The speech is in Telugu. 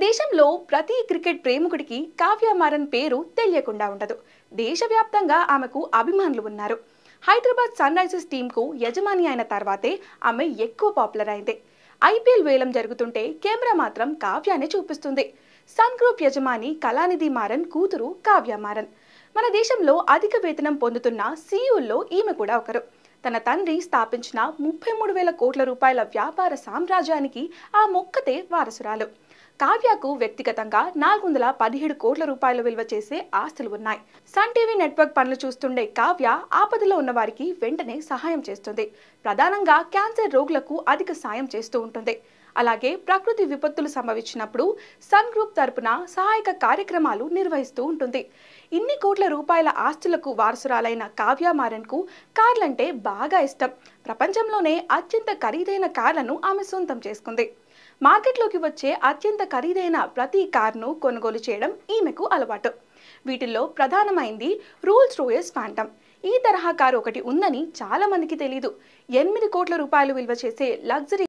దేశంలో ప్రతి క్రికెట్ ప్రేమికుడికి కావ్య మారన్ పేరు తెలియకుండా ఉండదు. దేశవ్యాప్తంగా ఆమెకు అభిమానులు ఉన్నారు. హైదరాబాద్ సన్ రైజర్స్ టీంకు యజమాని అయిన తర్వాతే ఆమె ఎక్కువ పాపులర్ అయింది. ఐపీఎల్ వేలం జరుగుతుంటే కెమెరా మాత్రం కావ్యానే చూపిస్తుంది. సన్ గ్రూప్ యజమాని కళానిధి మారన్ కూతురు కావ్య మారన్. మన దేశంలో అధిక వేతనం పొందుతున్న సీఈఓల్లో ఈమె కూడా ఒకరు. తన తండ్రి స్థాపించిన 33,000 కోట్ల రూపాయల వ్యాపార సామ్రాజ్యానికి ఆ మొక్కతే వారసురాలు. కావ్యకు వ్యక్తిగతంగా 417 కోట్ల రూపాయల విలువ చేసే ఆస్తులు ఉన్నాయి. సన్ టీవీ నెట్వర్క్ పనులు చూస్తుండే కావ్య ఆపదలో ఉన్న వారికి వెంటనే సహాయం చేస్తుంది. ప్రధానంగా క్యాన్సర్ రోగులకు అధిక సాయం చేస్తూ ఉంటుంది. అలాగే ప్రకృతి విపత్తులు సంభవించినప్పుడు సన్ గ్రూప్ తరపున సహాయక కార్యక్రమాలు నిర్వహిస్తూ ఉంటుంది. ఇన్ని కోట్ల రూపాయల ఆస్తులకు వారసురాలైన కావ్య మారన్కు కార్లంటే బాగా ఇష్టం. ప్రపంచంలోనే అత్యంత ఖరీదైన కార్లను ఆమె సొంతం చేసుకుంది. మార్కెట్లోకి వచ్చే అత్యంత ఖరీదైన ప్రతి కార్ను కొనుగోలు చేయడం ఈమెకు అలవాటు. వీటిల్లో ప్రధానమైంది రోల్స్ రాయ్స్ ఫాంటమ్. ఈ తరహా కారు ఒకటి ఉందని చాలా మందికి తెలీదు. 8 కోట్ల రూపాయలు విలువ చేసే లగ్జరీ